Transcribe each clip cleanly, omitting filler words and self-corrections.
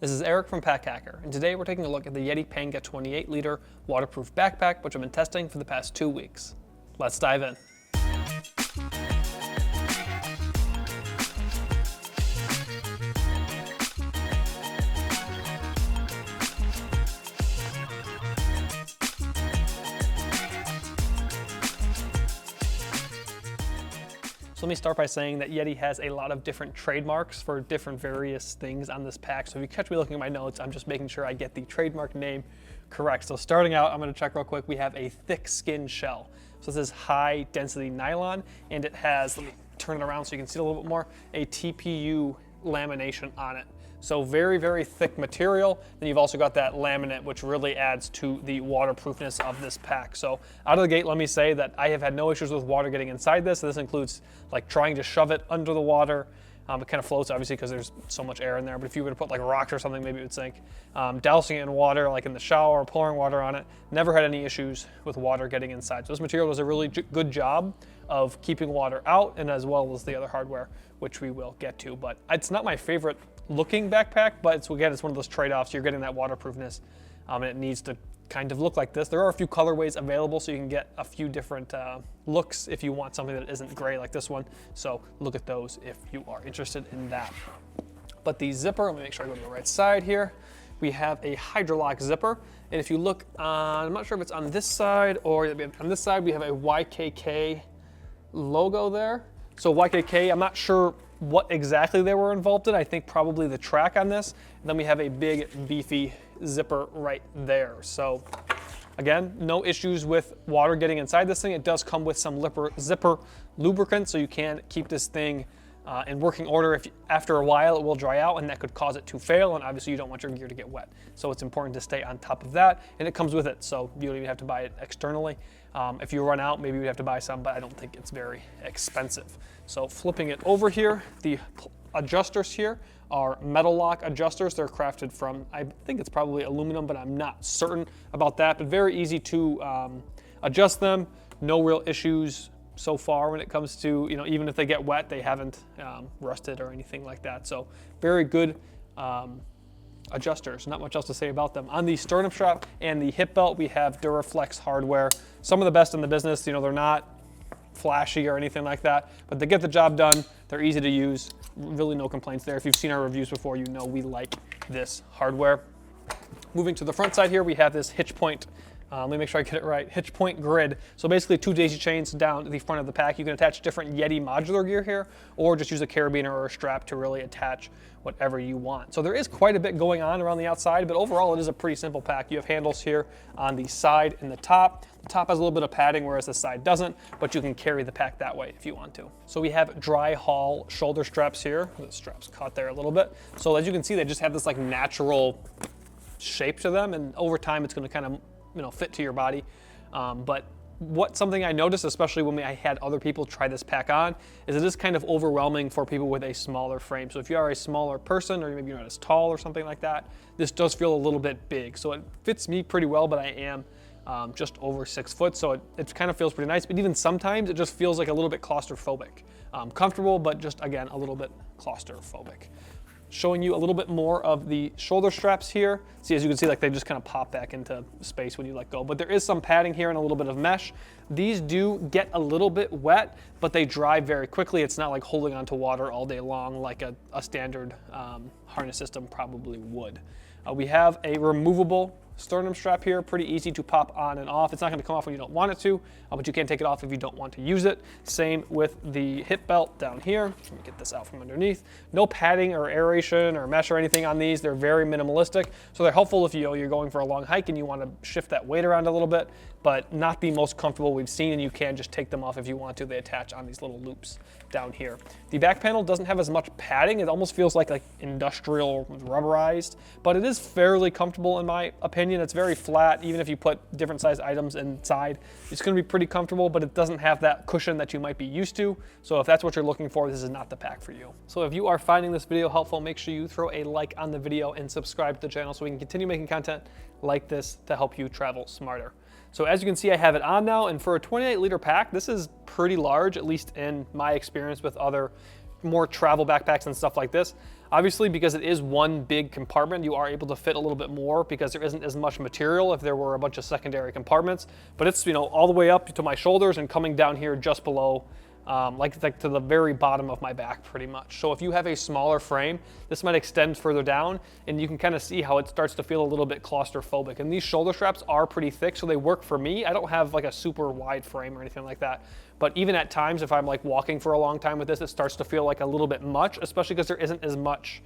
This is Eric from Pack Hacker, and today we're taking a look at the YETI Panga 28L waterproof backpack, which I've been testing for the past 2 weeks. Let's dive in. So let me start by saying that YETI has a lot of different trademarks for different various things on this pack. So if you catch me looking at my notes, I'm just making sure I get the trademark name correct. So starting out, I'm gonna check real quick. We have a thick skin shell. So this is high density nylon, and it has, let me turn it around so you can see it a little bit more, a TPU lamination on it. So very, very thick material. Then you've also got that laminate, which really adds to the waterproofness of this pack. So out of the gate, let me say that I have had no issues with water getting inside this. This includes like trying to shove it under the water. It kind of floats obviously because there's so much air in there, but if you were to put like rocks or something, maybe it would sink. Dousing it in water, like in the shower, pouring water on it, never had any issues with water getting inside. So this material does a really good job of keeping water out, and as well as the other hardware, which we will get to. But it's not my favorite looking backpack, but it's one of those trade-offs. You're getting that waterproofness, and it needs to kind of look like this. There are a few colorways available, so you can get a few different looks if you want something that isn't gray like this one. So look at those if you are interested in that. But the zipper, let me make sure I go to the right side here. We have a Hydrolock zipper, and if you look on, I'm not sure if it's on this side or on this side, we have a YKK logo there. So YKK, I'm not sure what exactly they were involved in. I think probably the track on this. And then we have a big beefy zipper right there. So again, no issues with water getting inside this thing. It does come with some zipper lubricant, so you can keep this thing in working order. If after a while it will dry out, and that could cause it to fail, and obviously you don't want your gear to get wet. So it's important to stay on top of that, and it comes with it, so you don't even have to buy it externally. If you run out, maybe you'd have to buy some, but I don't think it's very expensive. So flipping it over here, the adjusters here are metal lock adjusters. They're crafted from, I think it's probably aluminum, but I'm not certain about that, but very easy to adjust them. No real issues so far when it comes to, even if they get wet, they haven't rusted or anything like that. So very good adjusters, not much else to say about them. On the sternum strap and the hip belt, we have Duraflex hardware. Some of the best in the business. They're not flashy or anything like that, but they get the job done. They're easy to use. Really no complaints there. If you've seen our reviews before, you know we like this hardware. Moving to the front side here, we have this hitch point. Let me make sure I get it right. Hitch point grid. So basically 2 daisy chains down the front of the pack. You can attach different YETI modular gear here, or just use a carabiner or a strap to really attach whatever you want. So there is quite a bit going on around the outside, but overall it is a pretty simple pack. You have handles here on the side and the top. The top has a little bit of padding, whereas the side doesn't, but you can carry the pack that way if you want to. So we have dry haul shoulder straps here. The strap's caught there a little bit. So as you can see, they just have this like natural shape to them, and over time it's going to kind of fit to your body. But something I noticed, especially when I had other people try this pack on, is it is kind of overwhelming for people with a smaller frame. So if you are a smaller person, or maybe you're not as tall or something like that, this does feel a little bit big. So it fits me pretty well, but I am just over 6 foot, so it kind of feels pretty nice. But even sometimes it just feels like a little bit claustrophobic. Comfortable, but just again, a little bit claustrophobic. Showing you a little bit more of the shoulder straps here. See, as you can see, like they just kind of pop back into space when you let go, but there is some padding here and a little bit of mesh. These do get a little bit wet, but they dry very quickly. It's not like holding onto water all day long like a standard harness system probably would. We have a removable sternum strap here, pretty easy to pop on and off. It's not going to come off when you don't want it to, but you can take it off if you don't want to use it. Same with the hip belt down here. Let me get this out from underneath. No padding or aeration or mesh or anything on these. They're very minimalistic, so they're helpful if you're going for a long hike and you want to shift that weight around a little bit, but not the most comfortable we've seen, and you can just take them off if you want to. They attach on these little loops down here. The back panel doesn't have as much padding. It almost feels like industrial rubberized, but it is fairly comfortable in my opinion. It's very flat. Even if you put different size items inside, it's going to be pretty comfortable, but it doesn't have that cushion that you might be used to. So if that's what you're looking for, this is not the pack for you. So if you are finding this video helpful, make sure you throw a like on the video and subscribe to the channel so we can continue making content like this to help you travel smarter. So as you can see, I have it on now, and for a 28-liter pack, this is pretty large, at least in my experience with other more travel backpacks and stuff like this. Obviously, because it is one big compartment, you are able to fit a little bit more because there isn't as much material if there were a bunch of secondary compartments. But it's, you know, all the way up to my shoulders and coming down here just below, like to the very bottom of my back pretty much. So if you have a smaller frame, this might extend further down, and you can kind of see how it starts to feel a little bit claustrophobic. And these shoulder straps are pretty thick, so they work for me. I don't have like a super wide frame or anything like that. But even at times, if I'm like walking for a long time with this, it starts to feel like a little bit much, especially because there isn't as much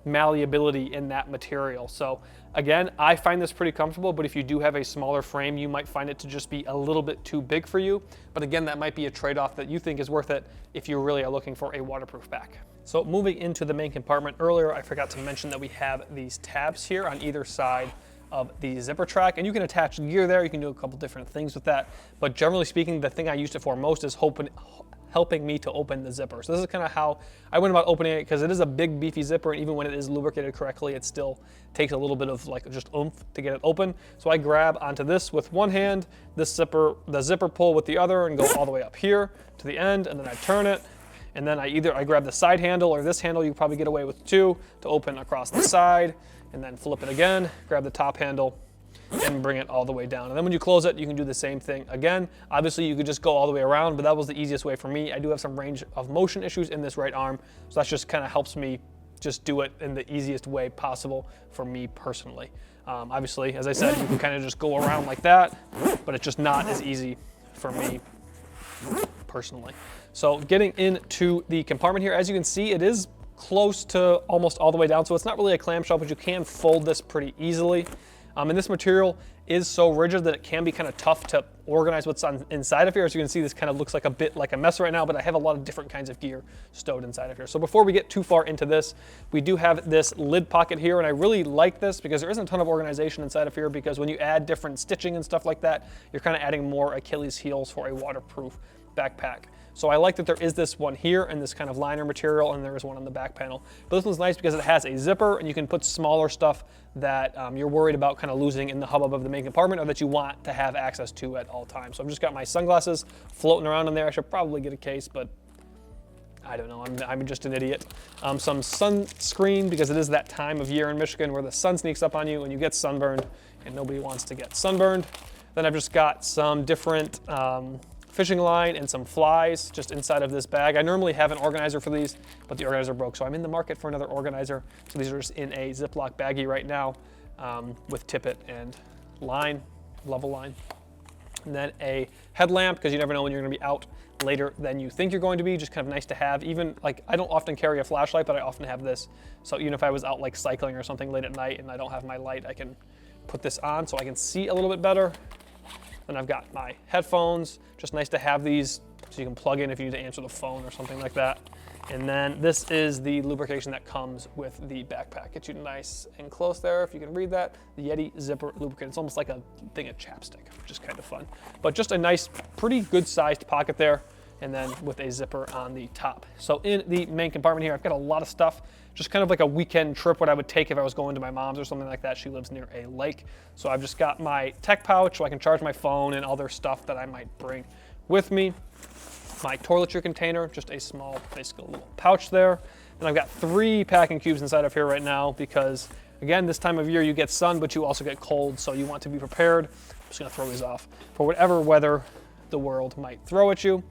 malleability in that material. So again, I find this pretty comfortable, but if you do have a smaller frame, you might find it to just be a little bit too big for you. But again, that might be a trade-off that you think is worth it if you really are looking for a waterproof back. So moving into the main compartment, earlier I forgot to mention that we have these tabs here on either side of the zipper track, and you can attach gear there. You can do a couple different things with that, but generally speaking, the thing I used it for most is helping me to open the zipper. So this is kind of how I went about opening it, because it is a big beefy zipper, and even when it is lubricated correctly, it still takes a little bit of like just oomph to get it open. So I grab onto this with one hand, the zipper pull with the other, and go all the way up here to the end, and then I turn it, and then I grab the side handle or this handle. You can probably get away with two to open across the side, and then flip it again, grab the top handle, and bring it all the way down. And then when you close it, you can do the same thing again. Obviously, you could just go all the way around, but that was the easiest way for me. I do have some range of motion issues in this right arm, so that just kind of helps me just do it in the easiest way possible for me personally. Obviously, as I said, you can kind of just go around like that, but it's just not as easy for me personally. So getting into the compartment here, as you can see, it is close to almost all the way down, so it's not really a clamshell, but you can fold this pretty easily. And this material is so rigid that it can be kind of tough to organize what's on inside of here. As you can see, this kind of looks like a bit like a mess right now, but I have a lot of different kinds of gear stowed inside of here. So before we get too far into this, we do have this lid pocket here, and I really like this because there isn't a ton of organization inside of here, because when you add different stitching and stuff like that, you're kind of adding more Achilles heels for a waterproof backpack. So I like that there is this one here and this kind of liner material, and there is one on the back panel. But this one's nice because it has a zipper, and you can put smaller stuff that you're worried about kind of losing in the hubbub of the main compartment, or that you want to have access to at all times. So I've just got my sunglasses floating around in there. I should probably get a case, but I don't know, I'm just an idiot. Some sunscreen, because it is that time of year in Michigan where the sun sneaks up on you and you get sunburned, and nobody wants to get sunburned. Then I've just got some different fishing line and some flies just inside of this bag. I normally have an organizer for these, but the organizer broke, so I'm in the market for another organizer. So these are just in a Ziploc baggie right now with tippet and line, level line. And then a headlamp, because you never know when you're gonna be out later than you think you're going to be. Just kind of nice to have. Even like, I don't often carry a flashlight, but I often have this. So even if I was out like cycling or something late at night and I don't have my light, I can put this on so I can see a little bit better. Then I've got my headphones, just nice to have these so you can plug in if you need to answer the phone or something like that. And then this is the lubrication that comes with the backpack. Gets you nice and close there, if you can read that. The YETI zipper lubricant. It's almost like a thing of chapstick, which is kind of fun. But just a nice, pretty good sized pocket there, and then with a zipper on the top. So in the main compartment here, I've got a lot of stuff, just kind of like a weekend trip, what I would take if I was going to my mom's or something like that. She lives near a lake. So I've just got my tech pouch so I can charge my phone and other stuff that I might bring with me. My toiletry container, just a small, basically little pouch there. Then I've got 3 packing cubes inside of here right now because, again, this time of year you get sun, but you also get cold, so you want to be prepared. I'm just gonna throw these off for whatever weather the world might throw at you.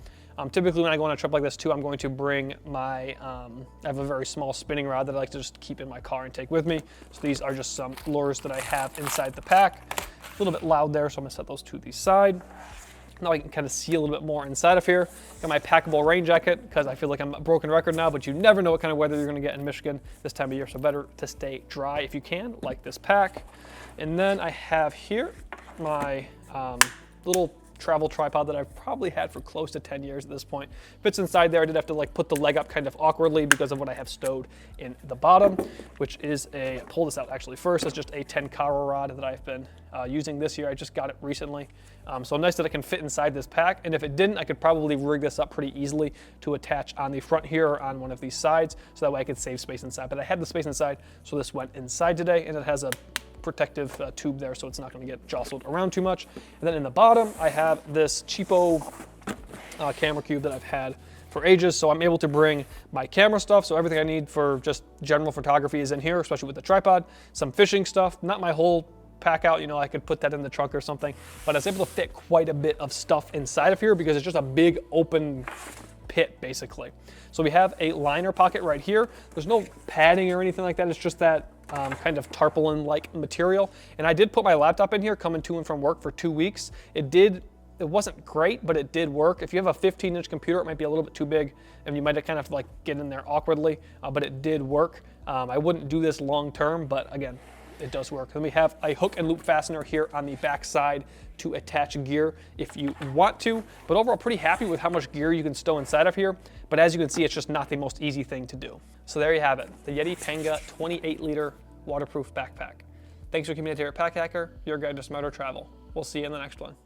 Typically when I go on a trip like this too, I'm going to bring my, I have a very small spinning rod that I like to just keep in my car and take with me. So these are just some lures that I have inside the pack. A little bit loud there, so I'm gonna set those to the side. Now I can kind of see a little bit more inside of here. Got my packable rain jacket, because I feel like I'm a broken record now, but you never know what kind of weather you're gonna get in Michigan this time of year, so better to stay dry if you can, like this pack. And then I have here my little travel tripod that I've probably had for close to 10 years at this point. Fits inside there. I did have to like put the leg up kind of awkwardly because of what I have stowed in the bottom, which is pull this out actually first. It's just a 10 Caro rod that I've been using this year. I just got it recently. So nice that it can fit inside this pack. And if it didn't, I could probably rig this up pretty easily to attach on the front here or on one of these sides, so that way I could save space inside. But I had the space inside, so this went inside today, and it has a protective tube there, so it's not going to get jostled around too much. And then in the bottom, I have this cheapo camera cube that I've had for ages, so I'm able to bring my camera stuff, so everything I need for just general photography is in here, especially with the tripod, some fishing stuff, not my whole pack out, you know, I could put that in the trunk or something, but I was able to fit quite a bit of stuff inside of here because it's just a big open pit basically. So we have a liner pocket right here. There's no padding or anything like that. It's just that kind of tarpaulin-like material. And I did put my laptop in here coming to and from work for 2 weeks. It wasn't great, but it did work. If you have a 15-inch computer, it might be a little bit too big and you might kind of like get in there awkwardly, but it did work. I wouldn't do this long term, but again, it does work. Then we have a hook and loop fastener here on the back side to attach gear if you want to, but overall pretty happy with how much gear you can stow inside of here. But as you can see, it's just not the most easy thing to do. So there you have it, the YETI Panga 28-liter waterproof backpack. Thanks for keeping it here at Pack Hacker, your guide to smarter travel. We'll see you in the next one.